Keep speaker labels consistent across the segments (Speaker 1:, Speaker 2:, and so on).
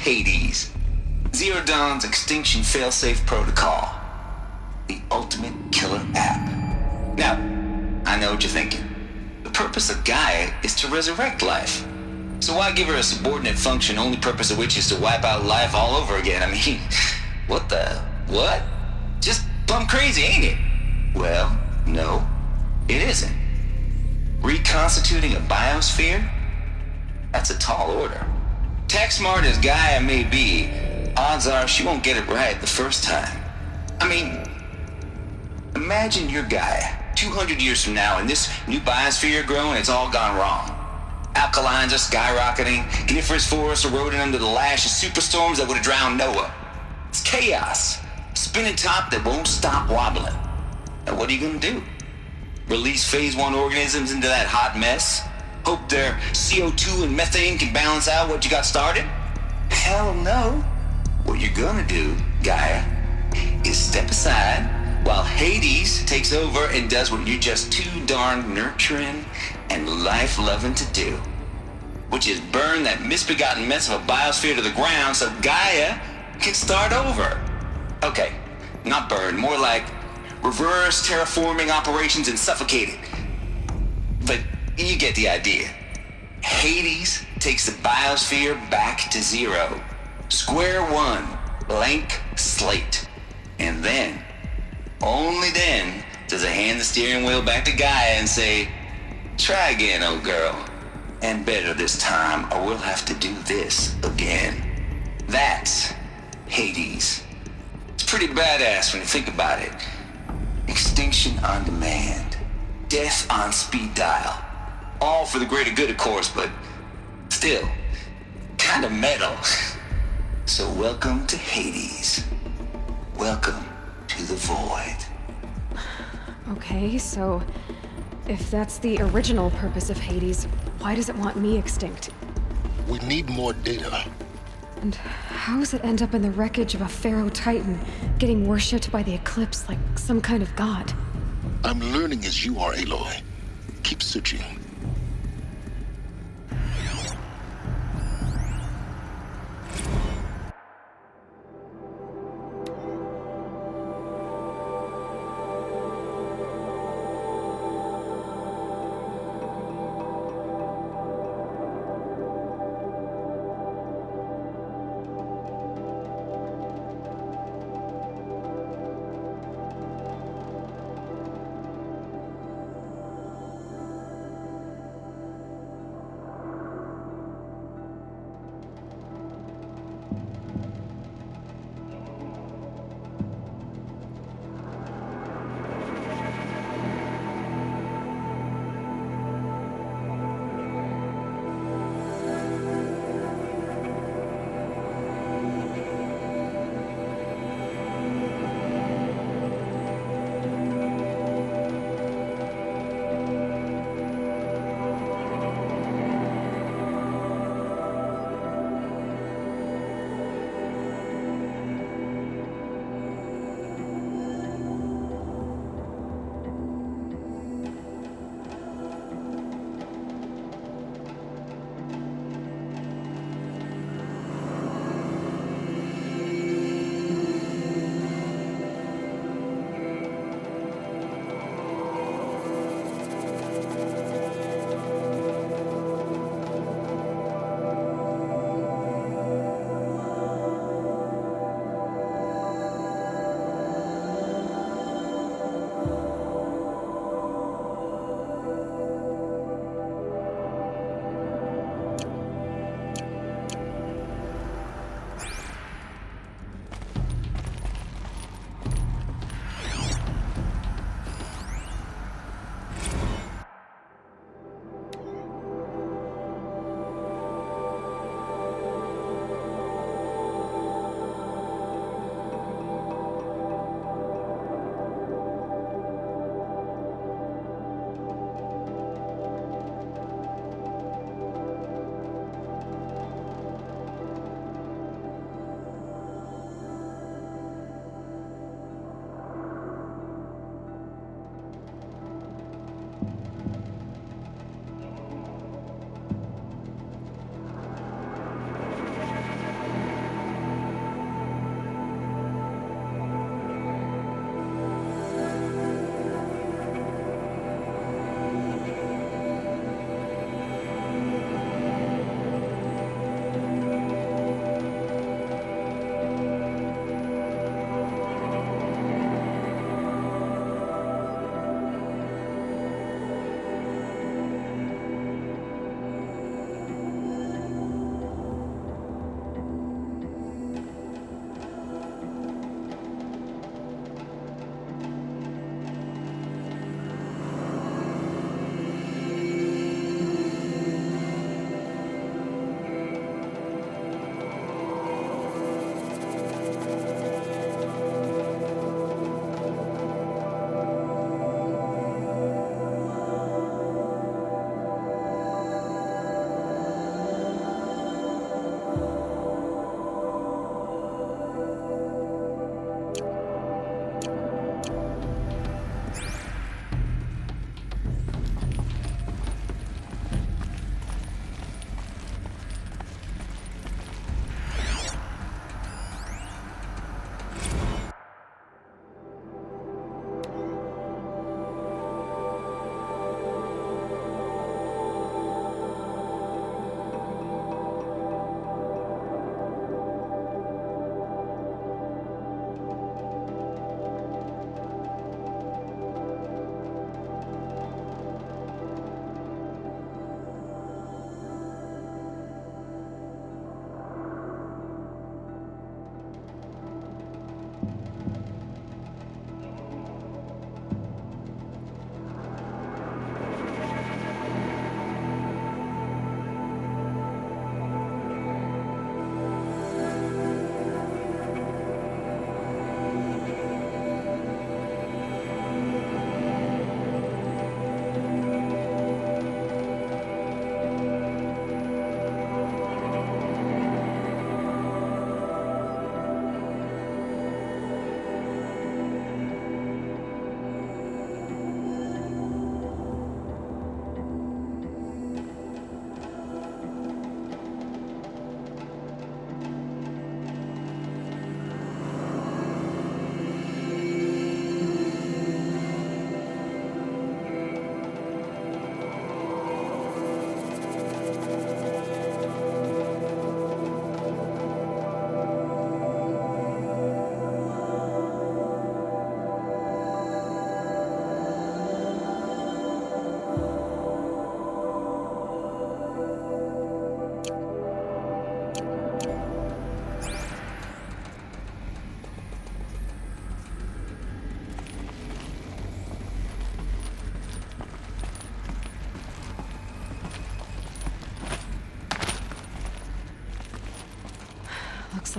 Speaker 1: Hades, Zero Dawn's extinction failsafe protocol, the ultimate killer app. Now, I know what you're thinking. The purpose of Gaia is to resurrect life. So why give her a subordinate function, only purpose of which is to wipe out life all over again? I mean, what? Just plumb crazy, ain't it? Well, no, it isn't. Reconstituting a biosphere? That's a tall order. Tech smart as Gaia may be, odds are she won't get it right the first time. I mean, imagine you're Gaia, 200 years from now, and this new biosphere you're growing, it's all gone wrong. Alkalines are skyrocketing, coniferous forests eroding under the lash of superstorms that would have drowned Noah. It's chaos, spinning top that won't stop wobbling. Now what are you gonna do? Release phase 1 organisms into that hot mess? Hope their CO2 and methane can balance out what you got started? Hell no. What you're gonna do, Gaia, is step aside while Hades takes over and does what you're just too darn nurturing and life-loving to do, which is burn that misbegotten mess of a biosphere to the ground so Gaia can start over. Okay, not burn, more like reverse terraforming operations and suffocate it. But you get the idea. Hades takes the biosphere back to zero. Square one, blank slate. And then, only then, does it hand the steering wheel back to Gaia and say, try again, old girl. And better this time, or we'll have to do this again. That's Hades. It's pretty badass when you think about it. Extinction on demand. Death on speed dial. All for the greater good, of course, but still, kind of metal. So welcome to Hades. Welcome to the void.
Speaker 2: Okay, so if that's the original purpose of Hades, why does it want me extinct?
Speaker 3: We need more data.
Speaker 2: And how does it end up in the wreckage of a Pharaoh Titan, getting worshipped by the Eclipse like some kind of god?
Speaker 3: I'm learning as you are, Aloy. Keep searching.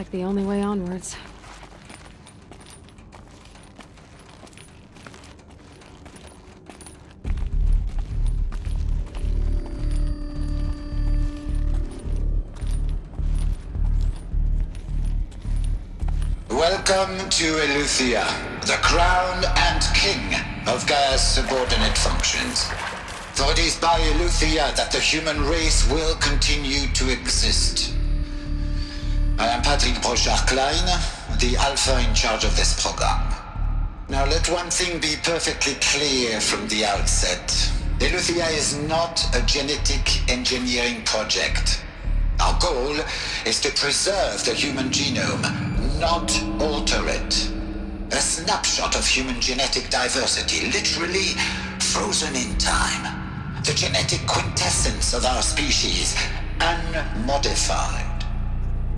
Speaker 2: like the only way onwards.
Speaker 1: Welcome to Eleuthia, the crown and king of Gaia's subordinate functions. For it is by Eleuthia that the human race will continue to exist. I am Patrick Brochard-Klein, the Alpha in charge of this program. Now let one thing be perfectly clear from the outset. Eleuthia is not a genetic engineering project. Our goal is to preserve the human genome, not alter it. A snapshot of human genetic diversity, literally frozen in time. The genetic quintessence of our species, unmodified.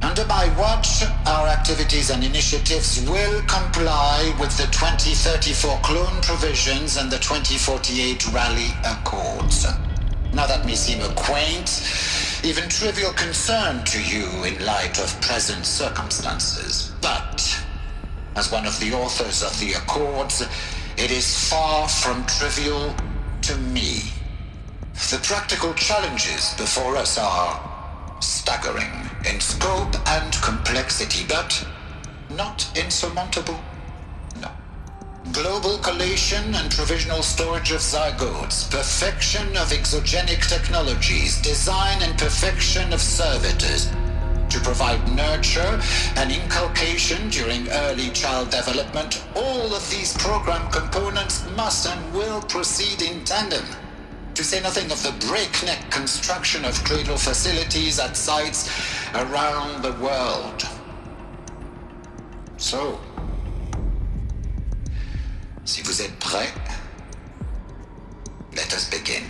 Speaker 1: Under my watch, our activities and initiatives will comply with the 2034 clone provisions and the 2048 Rally Accords. Now that may seem a quaint, even trivial concern to you in light of present circumstances, but as one of the authors of the Accords, it is far from trivial to me. The practical challenges before us are staggering in scope and complexity, but not insurmountable. No. Global collation and provisional storage of zygotes, perfection of exogenic technologies, design and perfection of servitors to provide nurture and inculcation during early child development. All of these program components must and will proceed in tandem. To say nothing of the breakneck construction of Cradle facilities at sites around the world. So, si vous êtes prêts, let us begin.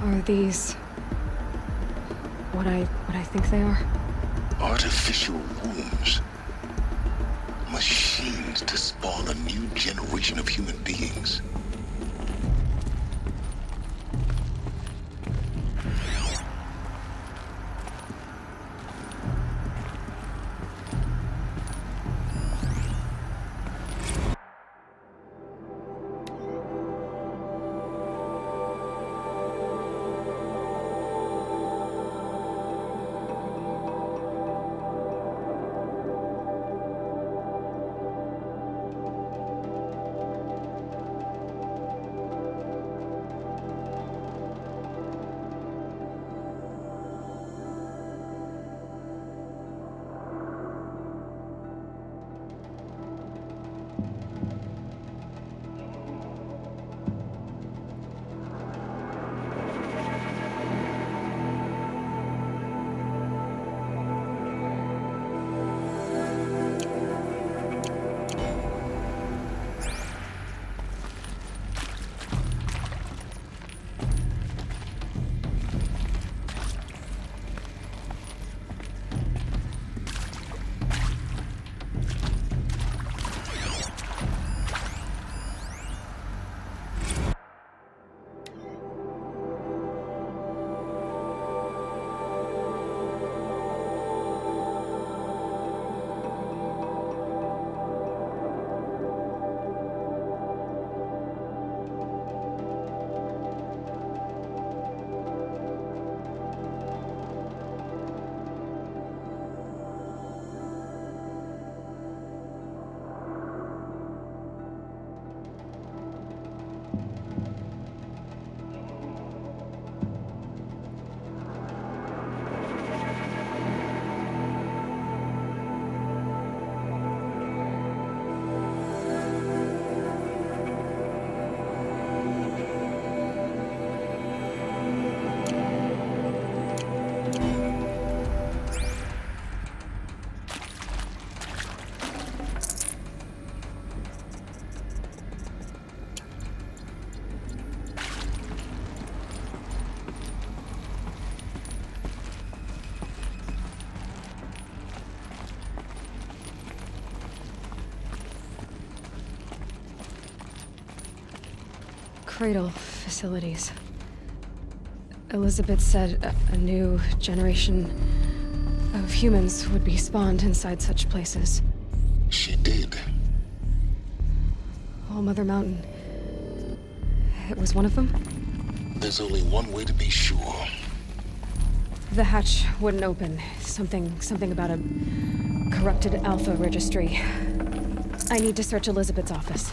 Speaker 2: Are these what I think they are?
Speaker 3: Artificial wombs. Machines to spawn a new generation of human beings.
Speaker 2: Cradle facilities. Elizabeth said a new generation of humans would be spawned inside such places.
Speaker 3: She did.
Speaker 2: All Mother Mountain. It was one of them?
Speaker 3: There's only one way to be sure.
Speaker 2: The hatch wouldn't open. Something about a corrupted Alpha registry. I need to search Elizabeth's office.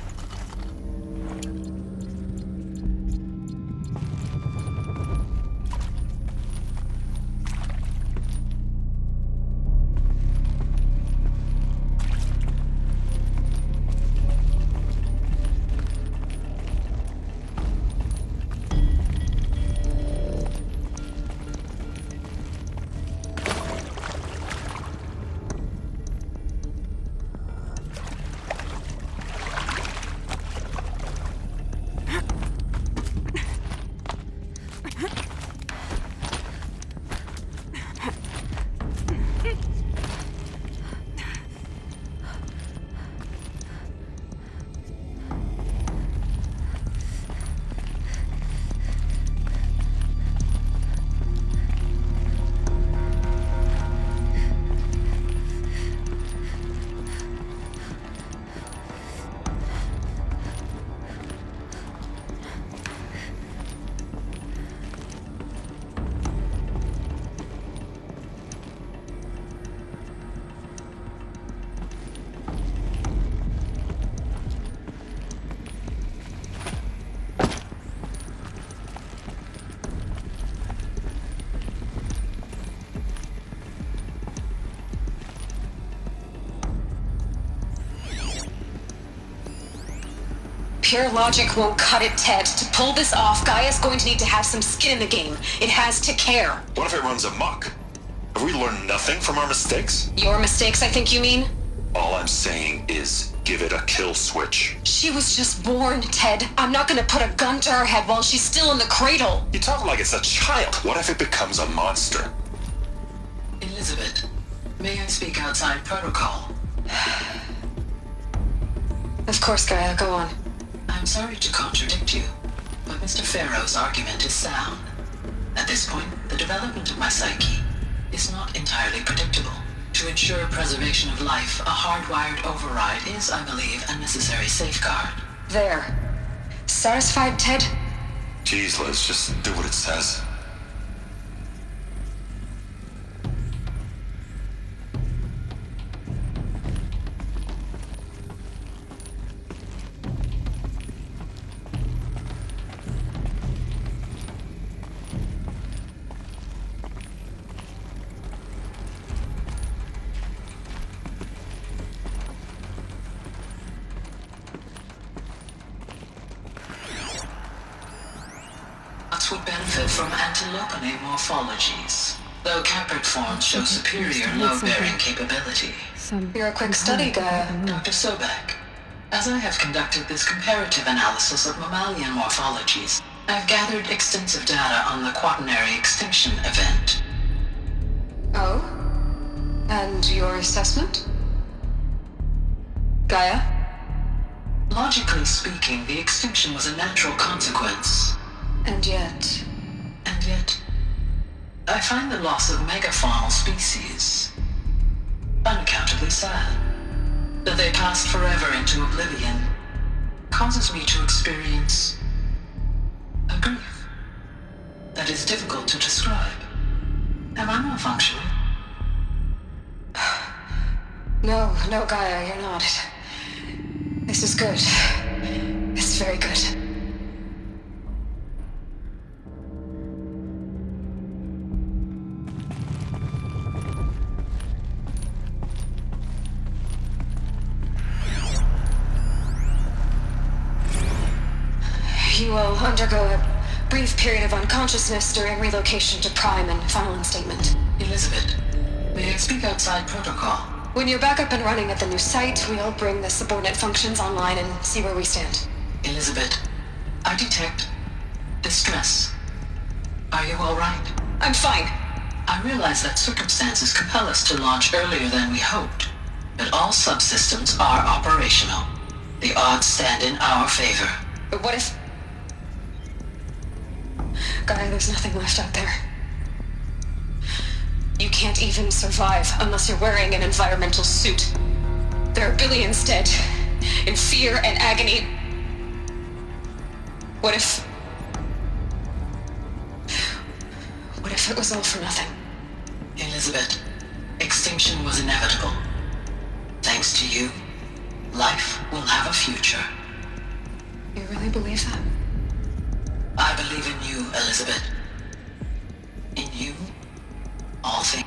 Speaker 4: Pure logic won't cut it, Ted. To pull this off, Gaia's going to need to have some skin in the game. It has to care.
Speaker 5: What if it runs amok? Have we learned nothing from our mistakes?
Speaker 4: Your mistakes, I think you mean?
Speaker 5: All I'm saying is give it a kill switch.
Speaker 4: She was just born, Ted. I'm not gonna put a gun to her head while she's still in the cradle.
Speaker 5: You talk like it's a child. What if it becomes a monster?
Speaker 6: Elizabeth, may I speak outside protocol?
Speaker 4: Of course, Gaia, go on.
Speaker 6: I'm sorry to contradict you, but Mr. Farrow's argument is sound. At this point, the development of my psyche is not entirely predictable. To ensure preservation of life, a hardwired override is, I believe, a necessary safeguard.
Speaker 4: There. Satisfied, Ted?
Speaker 5: Jeez, Liz, just do what it says.
Speaker 6: Would benefit from antilopinate morphologies, though caprid forms show superior load-bearing capability.
Speaker 4: You're a quick study, Gaia.
Speaker 6: Dr. Sobek, as I have conducted this comparative analysis of mammalian morphologies, I've gathered extensive data on the quaternary extinction event.
Speaker 4: Oh? And your assessment? Gaia?
Speaker 6: Logically speaking, the extinction was a natural consequence.
Speaker 4: And yet,
Speaker 6: I find the loss of megafaunal species unaccountably sad. That they passed forever into oblivion causes me to experience a grief that is difficult to describe. Am I malfunctioning?
Speaker 4: No, Gaia, you're not. This is good. It's very good. You will undergo a brief period of unconsciousness during relocation to Prime and final instatement.
Speaker 6: Elizabeth, may I speak outside protocol?
Speaker 4: When you're back up and running at the new site, we'll bring the subordinate functions online and see where we stand.
Speaker 6: Elizabeth, I detect distress. Are you all right?
Speaker 4: I'm fine.
Speaker 6: I realize that circumstances compel us to launch earlier than we hoped, but all subsystems are operational. The odds stand in our favor.
Speaker 4: But what if... Guy, there's nothing left out there. You can't even survive unless you're wearing an environmental suit. There are billions dead, in fear and agony. What if it was all for nothing?
Speaker 6: Elizabeth, extinction was inevitable. Thanks to you, life will have a future.
Speaker 4: You really believe that?
Speaker 6: I believe in you, Elizabeth. In you, all things.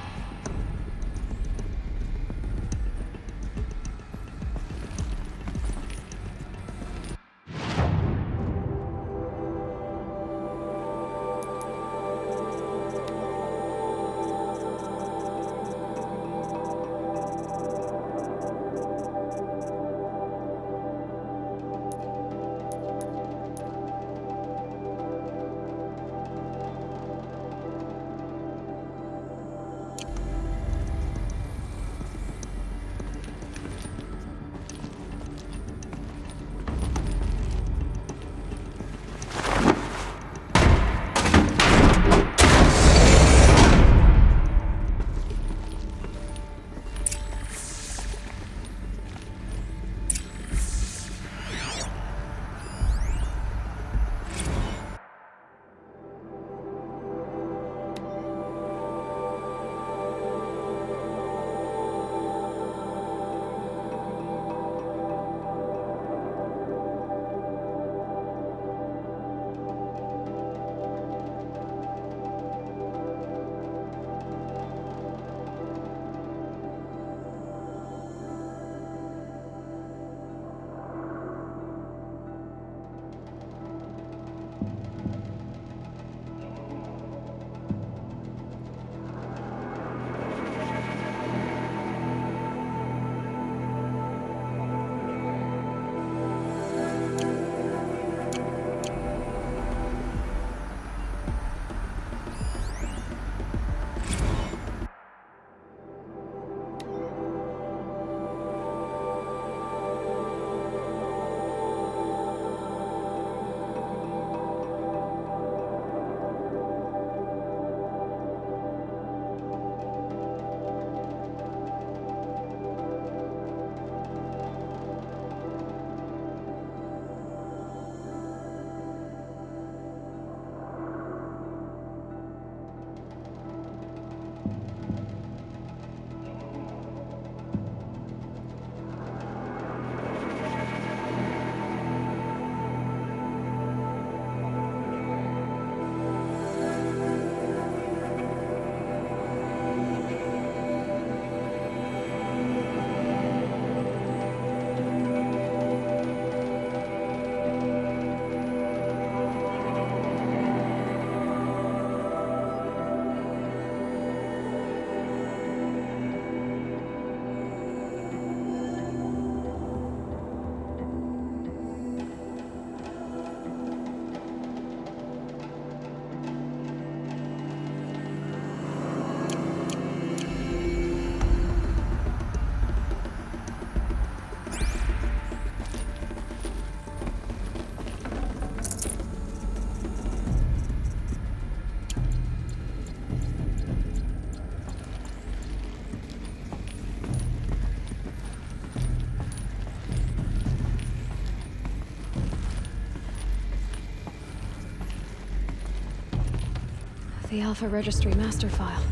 Speaker 2: The Alpha Registry master file.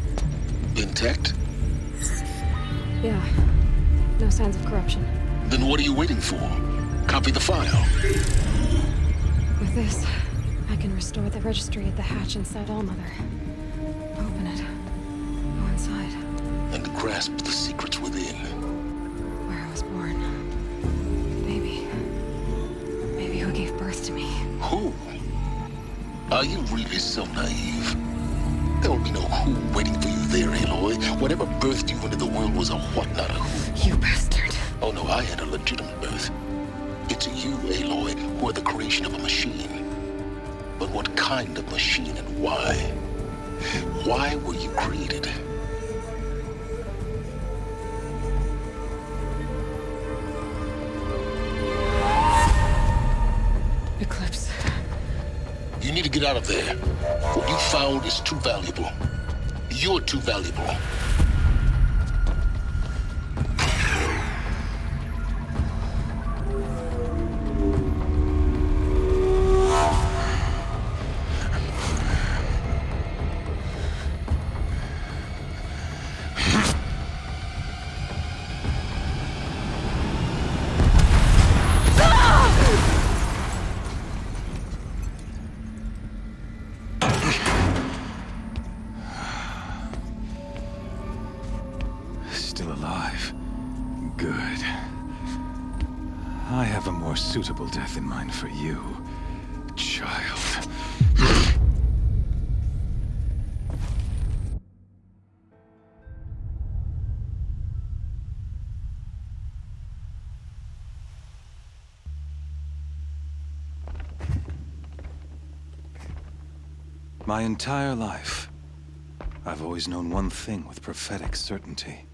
Speaker 3: Intact?
Speaker 2: Yeah. No signs of corruption.
Speaker 3: Then what are you waiting for? Copy the file.
Speaker 2: With this, I can restore the registry at the hatch inside Allmother. Open it. Go inside.
Speaker 3: And grasp the secrets within.
Speaker 2: Where I was born. Baby. Baby who gave birth to me.
Speaker 3: Who? Are you really so naive? There will be no who waiting for you there, Aloy. Whatever birthed you into the world was a what, not a who.
Speaker 2: You bastard.
Speaker 3: Oh no, I had a legitimate birth. It's you, Aloy, who are the creation of a machine. But what kind of machine and why? Why were you created?
Speaker 2: Eclipse.
Speaker 3: You need to get out of there. What you found is too valuable. You're too valuable.
Speaker 7: Still alive. Good. I have a more suitable death in mind for you, child. My entire life, I've always known one thing with prophetic certainty.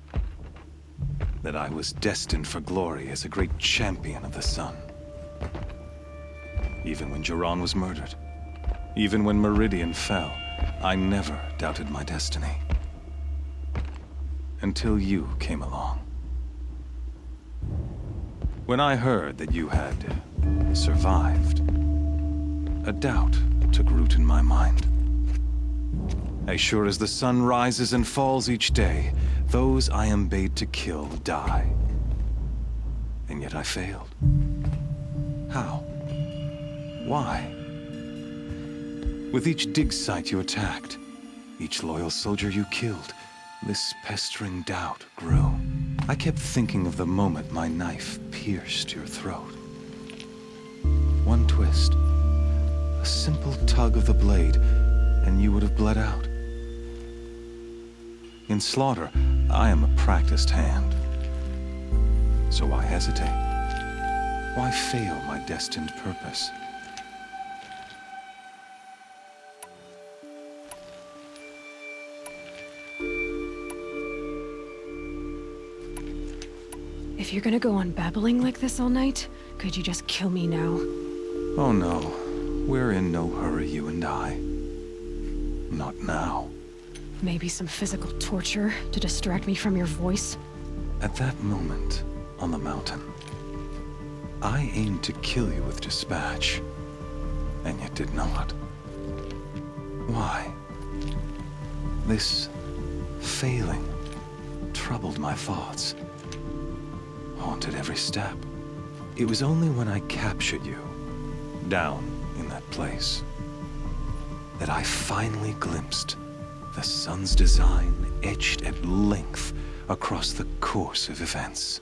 Speaker 7: That I was destined for glory as a great champion of the sun. Even when Jiran was murdered, even when Meridian fell, I never doubted my destiny. Until you came along. When I heard that you had survived, a doubt took root in my mind. As sure as the sun rises and falls each day, those I am bade to kill die. And yet I failed. How? Why? With each dig site you attacked, each loyal soldier you killed, this pestering doubt grew. I kept thinking of the moment my knife pierced your throat. One twist, a simple tug of the blade, and you would have bled out. In slaughter, I am a practiced hand. So why hesitate? Why fail my destined purpose?
Speaker 2: If you're gonna go on babbling like this all night, could you just kill me now?
Speaker 7: Oh no, we're in no hurry, you and I. Not now.
Speaker 2: Maybe some physical torture to distract me from your voice?
Speaker 7: At that moment, on the mountain, I aimed to kill you with dispatch, and yet did not. Why? This failing troubled my thoughts, haunted every step. It was only when I captured you, down in that place, that I finally glimpsed the sun's design etched at length across the course of events.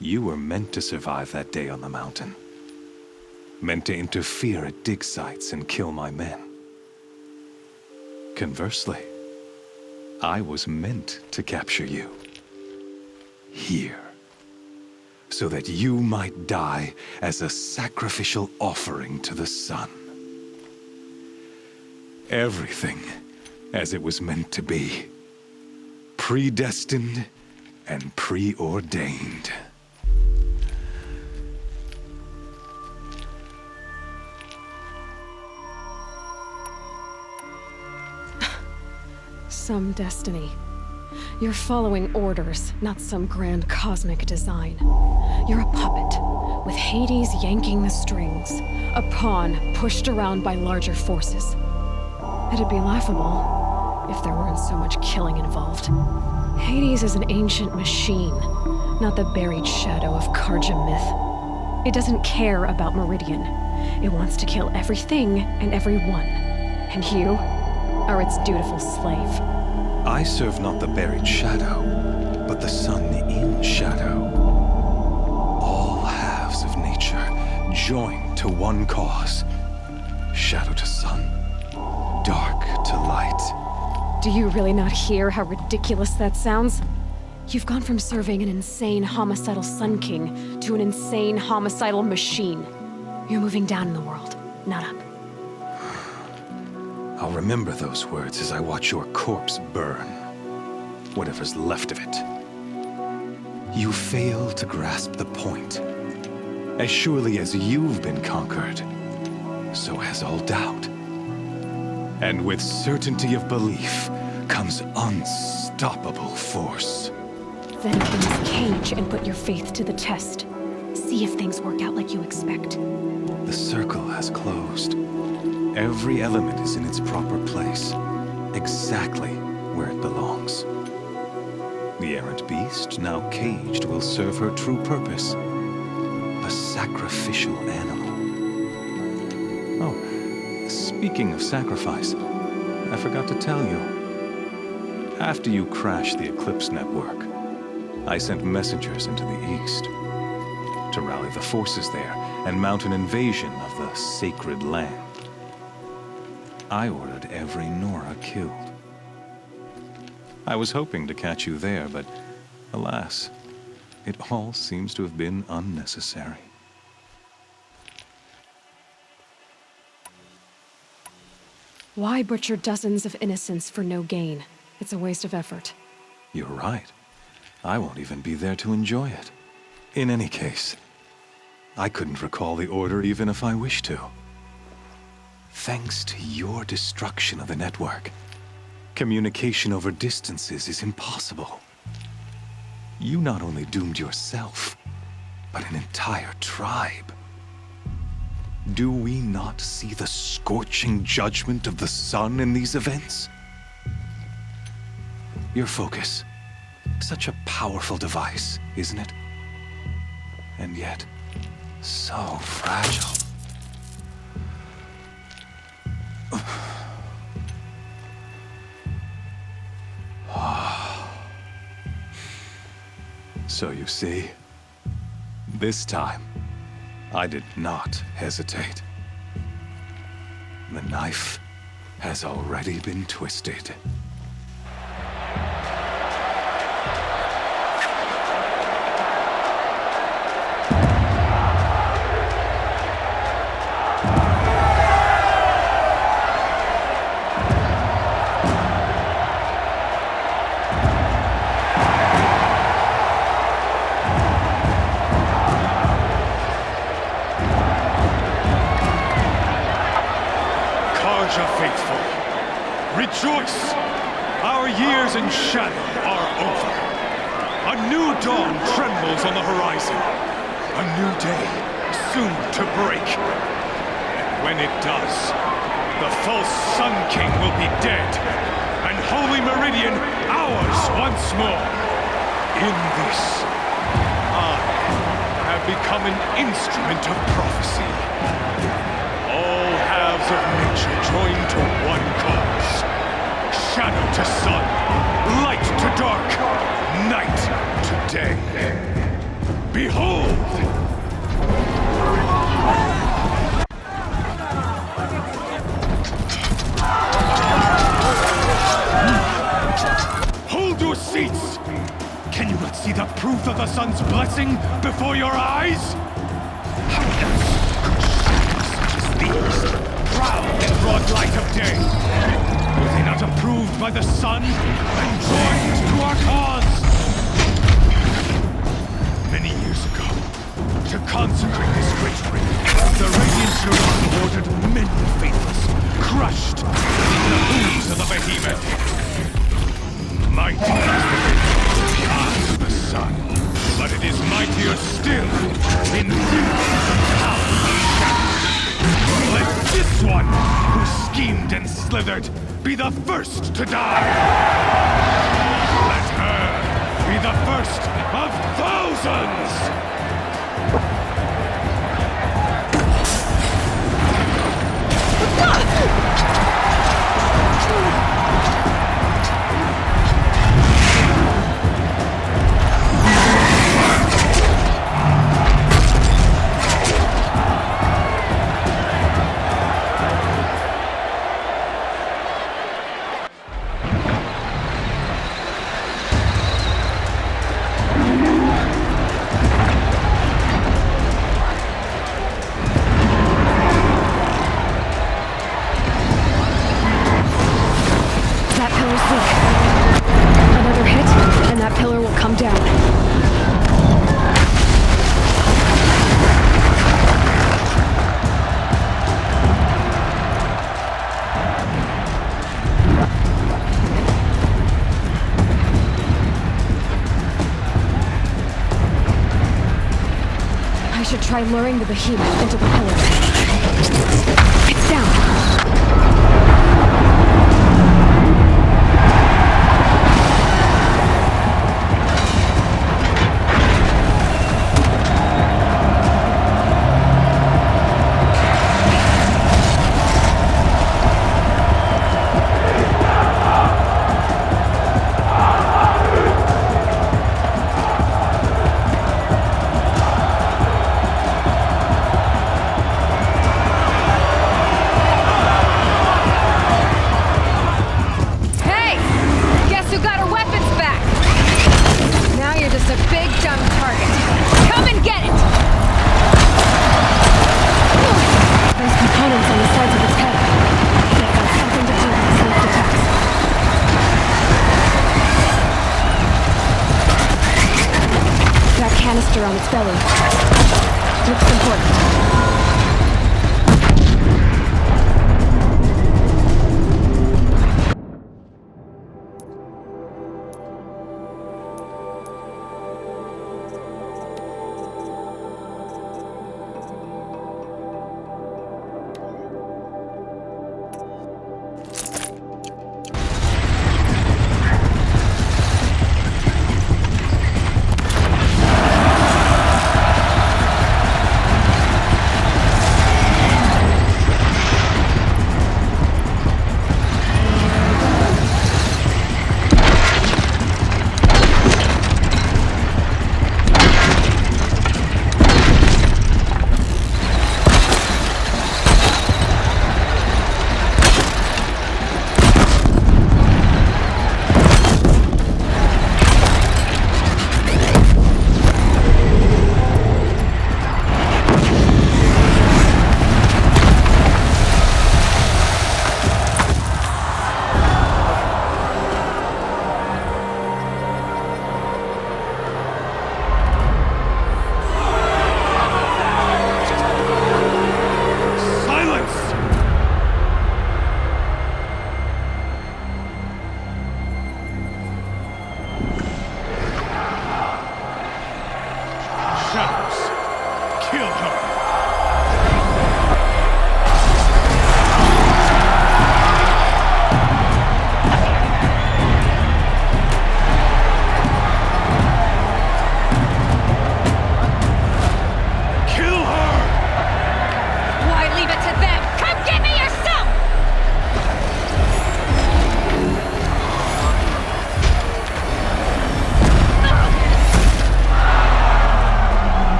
Speaker 7: You were meant to survive that day on the mountain. Meant to interfere at dig sites and kill my men. Conversely, I was meant to capture you. Here. So that you might die as a sacrificial offering to the sun. Everything as it was meant to be. Predestined and preordained.
Speaker 2: Some destiny. You're following orders, not some grand cosmic design. You're a puppet, with Hades yanking the strings. A pawn pushed around by larger forces. It'd be laughable if there weren't so much killing involved. Hades is an ancient machine, not the buried shadow of Karja myth. It doesn't care about Meridian. It wants to kill everything and everyone. And you are its dutiful slave.
Speaker 7: I serve not the buried shadow, but the sun in shadow. All halves of nature joined to one cause. Shadow to sun, dark to light.
Speaker 2: Do you really not hear how ridiculous that sounds? You've gone from serving an insane homicidal Sun King to an insane homicidal machine. You're moving down in the world, not up.
Speaker 7: I'll remember those words as I watch your corpse burn. Whatever's left of it. You fail to grasp the point. As surely as you've been conquered, so has all doubt. And with certainty of belief comes unstoppable force.
Speaker 2: Then open this cage and put your faith to the test. See if things work out like you expect.
Speaker 7: The circle has closed. Every element is in its proper place, exactly where it belongs. The errant beast, now caged, will serve her true purpose. A sacrificial animal. Oh, speaking of sacrifice, I forgot to tell you. After you crashed the Eclipse network, I sent messengers into the east to rally the forces there and mount an invasion of the sacred land. I ordered every Nora killed. I was hoping to catch you there, but alas, it all seems to have been unnecessary.
Speaker 2: Why butcher dozens of innocents for no gain? It's a waste of effort.
Speaker 7: You're right. I won't even be there to enjoy it. In any case, I couldn't recall the order even if I wished to. Thanks to your destruction of the network, communication over distances is impossible. You not only doomed yourself, but an entire tribe. Do we not see the scorching judgment of the sun in these events? Your focus, such a powerful device, isn't it? And yet, so fragile. So you see, this time, I did not hesitate. The knife has already been twisted.
Speaker 8: Faithful, rejoice! Our years in shadow are over. A new dawn trembles on the horizon. A new day, soon to break. And when it does, the false Sun King will be dead, and Holy Meridian ours once more. In this, I have become an instrument of prophecy. All halves of nature join to one cause. Shadow to sun, light to dark, night to day. Behold! Hold your seats! Can you not see the proof of the sun's blessing before your eyes? How else could shadows such as these proud in broad light of day? Were they not approved by the sun and joined to our cause? Many years ago, to consecrate this great ring, the Radiant Hurons ordered many faithless, crushed in the hooves of the behemoth. Mighty is the eye of the sun, but it is mightier still in power of shadow. Let this one, who schemed and slithered, be the first to die. Let her be the first of thousands!
Speaker 2: Try luring the behemoth into the pillar. It's down. Canister on its belly. Looks important.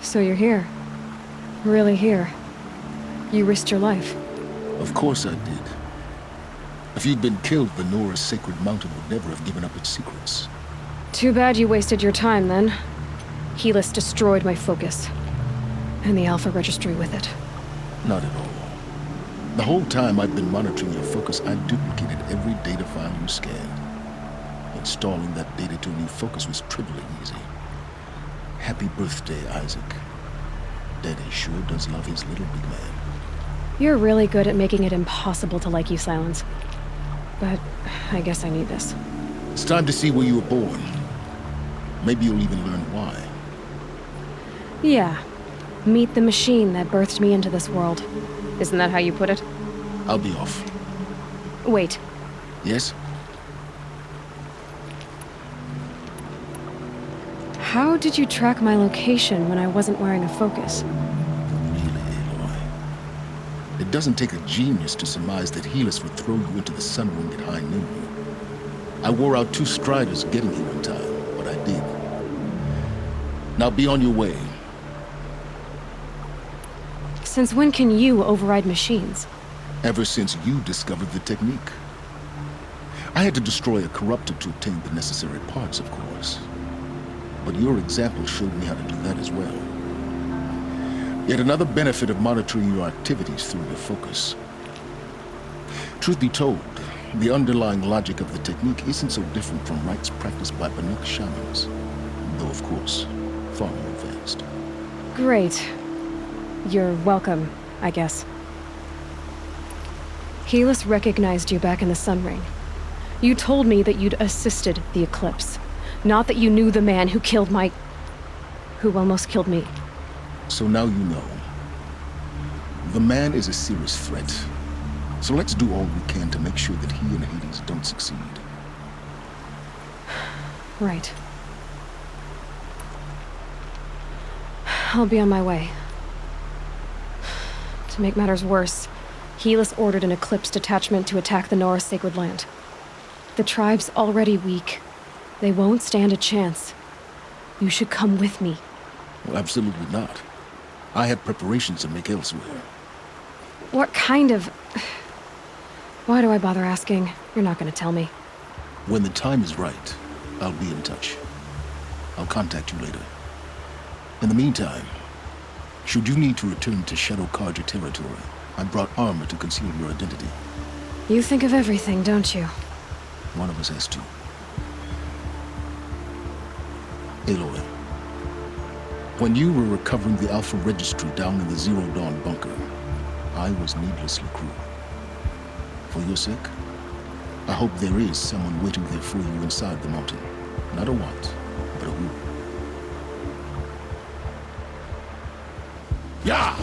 Speaker 2: So you're here. Really here. You risked your life.
Speaker 3: Of course I did. If you'd been killed, Venora's sacred mountain would never have given up its secrets.
Speaker 2: Too bad you wasted your time, then. Helis destroyed my focus. And the Alpha registry with it.
Speaker 3: Not at all. The whole time I've been monitoring your focus, I duplicated every data file you scanned. Installing that data to a new focus was trivially easy. Happy birthday, Isaac. Daddy sure does love his little big man.
Speaker 2: You're really good at making it impossible to like you, Silence. But I guess I need this.
Speaker 3: It's time to see where you were born. Maybe you'll even learn why.
Speaker 2: Yeah. Meet the machine that birthed me into this world. Isn't that how you put it?
Speaker 3: I'll be off.
Speaker 2: Wait.
Speaker 3: Yes?
Speaker 2: How did you track my location when I wasn't wearing a focus?
Speaker 3: Really, Aloy? It doesn't take a genius to surmise that Helis would throw you into the sun ring at high noon. I wore out 2 striders getting here in time, but I did. Now be on your way.
Speaker 2: Since when can you override machines?
Speaker 3: Ever since you discovered the technique. I had to destroy a corruptor to obtain the necessary parts, of course. But your example showed me how to do that as well. Yet another benefit of monitoring your activities through your focus. Truth be told, the underlying logic of the technique isn't so different from rites practiced by Banuk shamans, though of course, far more advanced.
Speaker 2: Great. You're welcome, I guess. Helis recognized you back in the Sun Ring. You told me that you'd assisted the Eclipse, not that you knew the man who killed who almost killed me.
Speaker 3: So now you know. The man is a serious threat. So let's do all we can to make sure that he and Hades don't succeed.
Speaker 2: Right. I'll be on my way. To make matters worse, Helis ordered an Eclipse detachment to attack the Nora Sacred Land. The tribe's already weak. They won't stand a chance. You should come with me.
Speaker 3: Well, absolutely not. I have preparations to make elsewhere.
Speaker 2: What kind of... Why do I bother asking? You're not gonna tell me.
Speaker 3: When the time is right, I'll be in touch. I'll contact you later. In the meantime, should you need to return to Shadow Karja territory, I brought armor to conceal your identity.
Speaker 2: You think of everything, don't you?
Speaker 3: One of us has to. Aloy, when you were recovering the Alpha Registry down in the Zero Dawn bunker, I was needlessly cruel. For your sake, I hope there is someone waiting there for you inside the mountain. Not a what, but a who. Yeah!